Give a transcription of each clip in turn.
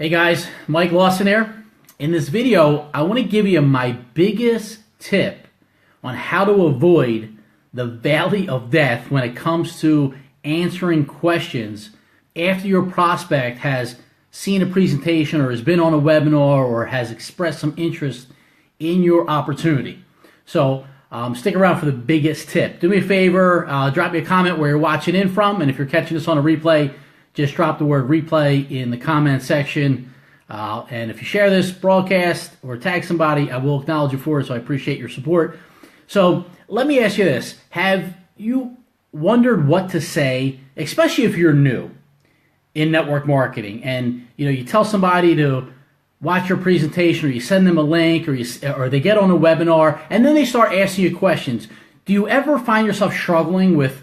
Hey guys, Mike Lawson here. In this video, I want to give you my biggest tip on how to avoid the valley of death when it comes to answering questions after your prospect has seen a presentation or has been on a webinar or has expressed some interest in your opportunity. So stick around for the biggest tip. Do me a favor, drop me a comment where you're watching in from, and if you're catching this on a replay, just drop the word replay in the comment section. And if you share this broadcast or tag somebody, I will acknowledge you for it, so I appreciate your support. So let me ask you this. Have you wondered what to say, especially if you're new in network marketing, and you tell somebody to watch your presentation, or you send them a link, or they get on a webinar, and then they start asking you questions. Do you ever find yourself struggling with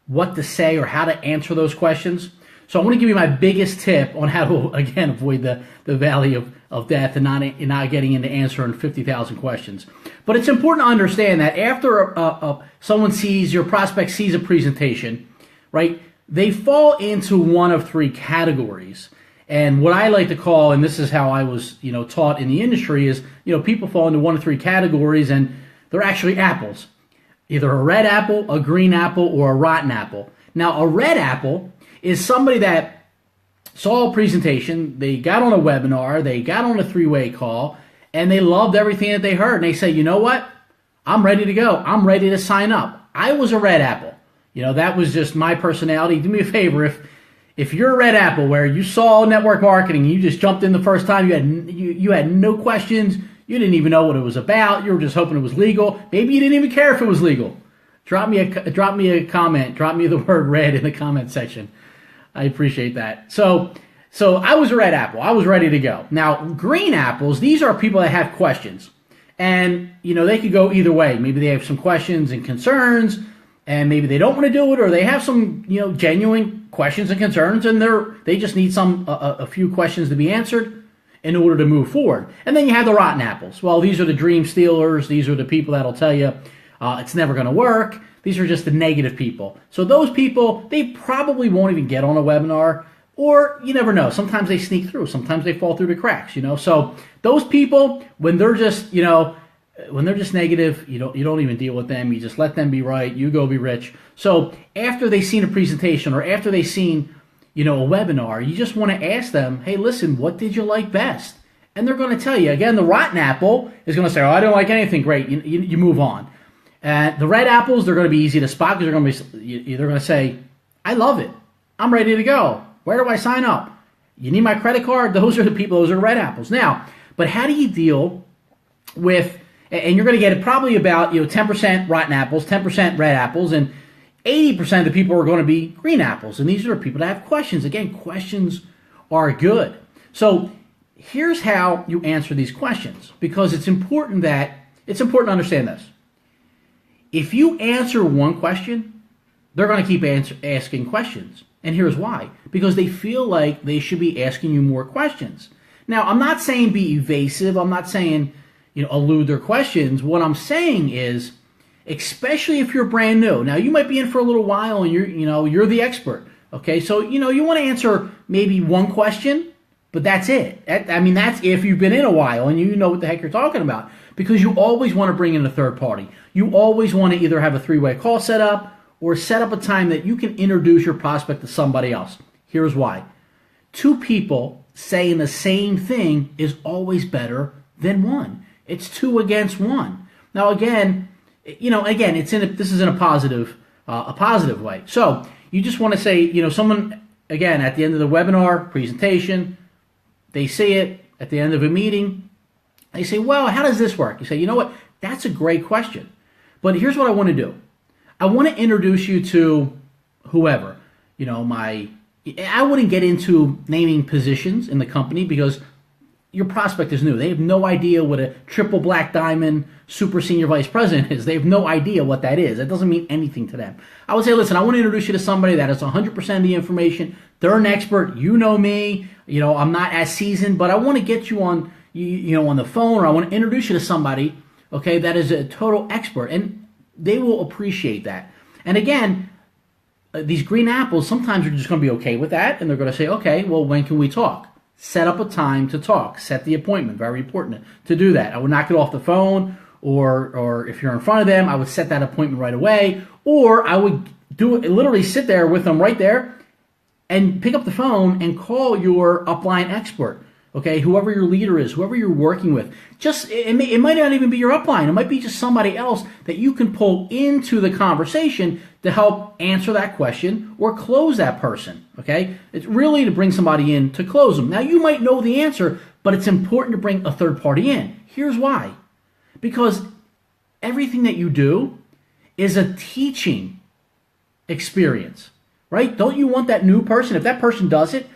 what to say or how to answer those questions? So I want to give you my biggest tip on how to, again, avoid the valley of death and not getting into answering 50,000 questions. But it's important to understand that after your prospect sees a presentation, right, they fall into one of three categories. And what I like to call, and this is how I was taught in the industry, is people fall into one of three categories, and they're actually apples. Either a red apple, a green apple, or a rotten apple. Now, a red apple is somebody that saw a presentation, they got on a webinar, they got on a three-way call, and they loved everything that they heard. And they say, you know what? I'm ready to go. I'm ready to sign up. I was a red apple. That was just my personality. Do me a favor, if you're a red apple where you saw network marketing, you just jumped in the first time, you had no questions, you didn't even know what it was about, you were just hoping it was legal, maybe you didn't even care if it was legal. Drop me a comment, drop me the word red in the comment section. I appreciate that. So I was a red apple. I was ready to go. Now, green apples, these are people that have questions. And, they could go either way. Maybe they have some questions and concerns, and maybe they don't want to do it, or they have some, genuine questions and concerns, and they just need a few questions to be answered in order to move forward. And then you have the rotten apples. Well, these are the dream stealers. These are the people that'll tell you it's never going to work. These are just the negative people. So those people, they probably won't even get on a webinar, or you never know. Sometimes they sneak through. Sometimes they fall through the cracks, So those people, when they're just, when they're just negative, you don't even deal with them. You just let them be right. You go be rich. So after they've seen a presentation or after they've seen, a webinar, you just want to ask them, hey, listen, what did you like best? And they're going to tell you. Again, the rotten apple is going to say, oh, I don't like anything. Great. You move on. The red apples, they're going to be easy to spot because they're going to say, I love it. I'm ready to go. Where do I sign up? You need my credit card? Those are the people, those are red apples. Now, but how do you deal with, and you're going to get it probably about 10% rotten apples, 10% red apples, and 80% of the people are going to be green apples. And these are people that have questions. Again, questions are good. So here's how you answer these questions, because it's important to understand this. If you answer one question, they're going to keep asking questions. And here's why. Because they feel like they should be asking you more questions. Now, I'm not saying be evasive. I'm not saying, elude their questions. What I'm saying is, especially if you're brand new. Now, you might be in for a little while and you're the expert. Okay, so, you want to answer maybe one question, but that's it. That's if you've been in a while and you know what the heck you're talking about. Because you always want to bring in a third party. You always want to either have a three-way call set up or set up a time that you can introduce your prospect to somebody else. Here's why. Two people saying the same thing is always better than one. It's 2 against 1. Now, again, this is in a positive way. So you just want to say, someone, again, at the end of the webinar presentation, they see it at the end of a meeting. They say, well, how does this work? You say, you know what? That's a great question. But here's what I want to do. I want to introduce you to whoever. I wouldn't get into naming positions in the company because your prospect is new. They have no idea what a triple black diamond super senior vice president is. They have no idea what that is. That doesn't mean anything to them. I would say, listen, I want to introduce you to somebody that has 100% of the information. They're an expert. You know me. I'm not as seasoned, but I want to get you on on the phone, or I want to introduce you to somebody, okay, that is a total expert, and they will appreciate that. And again, these green apples, sometimes are just going to be okay with that, and they're going to say, okay, well, when can we talk? set up a time to talk. Set the appointment. Very important to do that. I would not get off the phone, or if you're in front of them, I would set that appointment right away, or I would do it, literally sit there with them right there and pick up the phone and call your upline expert. Okay, whoever your leader is, whoever you're working with. Just it might not even be your upline. It might be just somebody else that you can pull into the conversation to help answer that question or close that person. Okay, it's really to bring somebody in to close them. Now you might know the answer, but it's important to bring a third party in. Here's why: because everything that you do is a teaching experience, right? Don't you want that new person? If that person does it,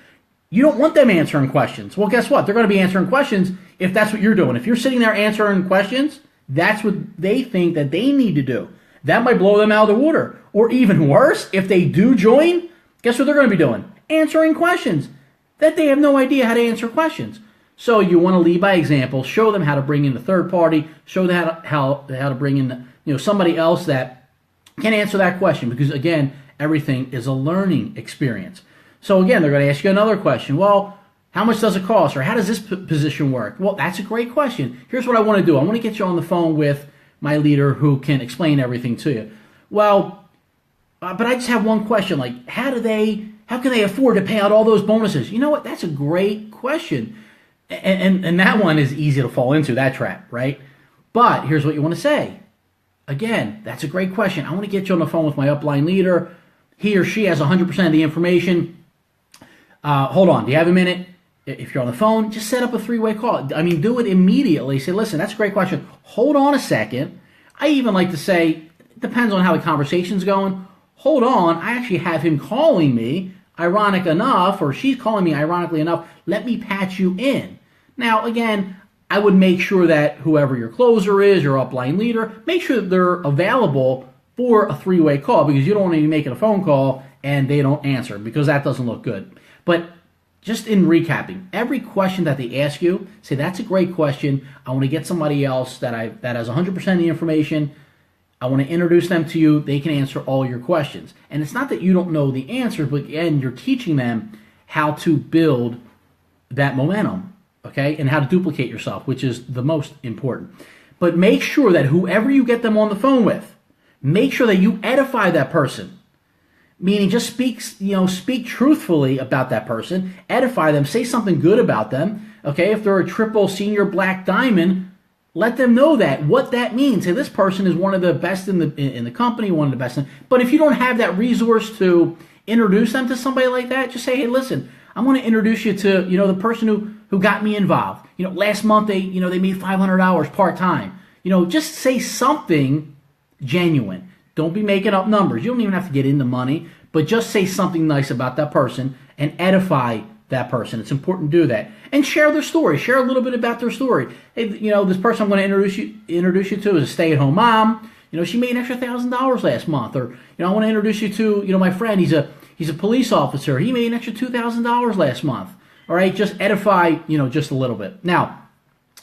you don't want them answering questions. Well, guess what? They're going to be answering questions if that's what you're doing. If you're sitting there answering questions, that's what they think that they need to do. That might blow them out of the water. Or even worse, if they do join, guess what they're going to be doing? Answering questions that they have no idea how to answer questions. So you want to lead by example. Show them how to bring in the third party. Show them how to bring in somebody else that can answer that question. Because again, everything is a learning experience. So again, they're going to ask you another question. Well, how much does it cost? Or how does this position work? Well, that's a great question. Here's what I want to do. I want to get you on the phone with my leader who can explain everything to you. Well, but I just have one question. Like, how can they afford to pay out all those bonuses? You know what? That's a great question. And that one is easy to fall into, that trap, right? But here's what you want to say. Again, that's a great question. I want to get you on the phone with my upline leader. He or she has 100% of the information. Hold on. Do you have a minute? If you're on the phone, just set up a three-way call. I mean, do it immediately. Say, listen, that's a great question. Hold on a second. I even like to say, it depends on how the conversation's going. Hold on. I actually have him calling me, ironic enough, or she's calling me ironically enough. Let me patch you in. Now, again, I would make sure that whoever your closer is, your upline leader, make sure that they're available for a three-way call, because you don't want to be making a phone call and they don't answer, because that doesn't look good. But just in recapping, every question that they ask you, say, that's a great question. I want to get somebody else that has 100% of the information. I want to introduce them to you. They can answer all your questions. And it's not that you don't know the answer, but again, you're teaching them how to build that momentum, okay, and how to duplicate yourself, which is the most important. But make sure that whoever you get them on the phone with, make sure that you edify that person. Meaning just speak truthfully about that person, edify them, say something good about them. Okay, if they're a triple senior black diamond, let them know what that means. Say, this person is one of the best in the company, one of the best. But if you don't have that resource to introduce them to somebody like that, just say, hey, listen, I'm going to introduce you to the person who got me involved. Last month they made $500 part time. Just say something genuine. Don't be making up numbers. You don't even have to get into money, but just say something nice about that person and edify that person. It's important to do that. And share their story. Share a little bit about their story. Hey, this person I'm going to introduce you to is a stay-at-home mom. She made an extra $1,000 last month. Or, I want to introduce you to, my friend. He's a police officer. He made an extra $2,000 last month. All right, just edify, just a little bit. Now,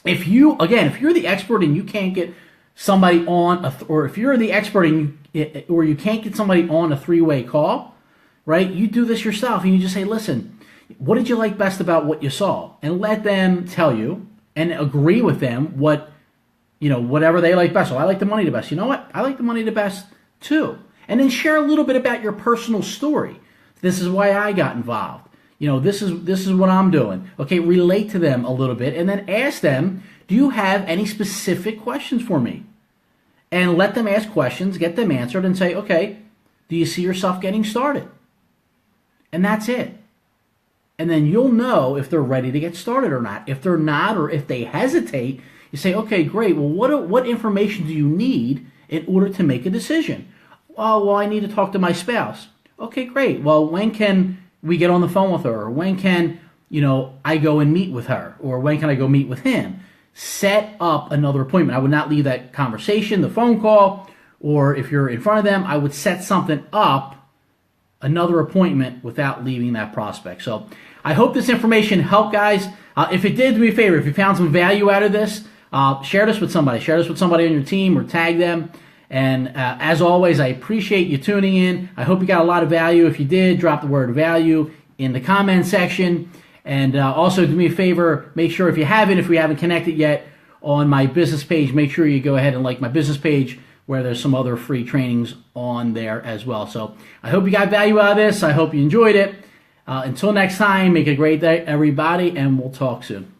if you're the expert and you can't get somebody on, or if you're the expert and you can't get somebody on a three-way call, right? You do this yourself, and you just say, listen, what did you like best about what you saw? And let them tell you and agree with them whatever they like best. So I like the money the best. You know what? I like the money the best too. And then share a little bit about your personal story. This is why I got involved. This is what I'm doing. Okay, relate to them a little bit, and then ask them, do you have any specific questions for me? And let them ask questions, get them answered, and say, okay, do you see yourself getting started? And that's it. And then you'll know if they're ready to get started or not. If they're not, or if they hesitate, you say, okay, great. Well, what information do you need in order to make a decision? Oh, well, I need to talk to my spouse. Okay, great. Well, when can we get on the phone with her? Or when can, I go and meet with her? Or when can I go meet with him? Set up another appointment. I would not leave that conversation, the phone call, or if you're in front of them, I would set something up, another appointment, without leaving that prospect. So I hope this information helped, guys. If it did, do me a favor. If you found some value out of this, share this with somebody. Share this with somebody on your team, or tag them. And as always, I appreciate you tuning in. I hope you got a lot of value. If you did, drop the word value in the comment section. And also do me a favor, make sure if we haven't connected yet on my business page, make sure you go ahead and like my business page where there's some other free trainings on there as well. So I hope you got value out of this. I hope you enjoyed it. Until next time, make it a great day, everybody, and we'll talk soon.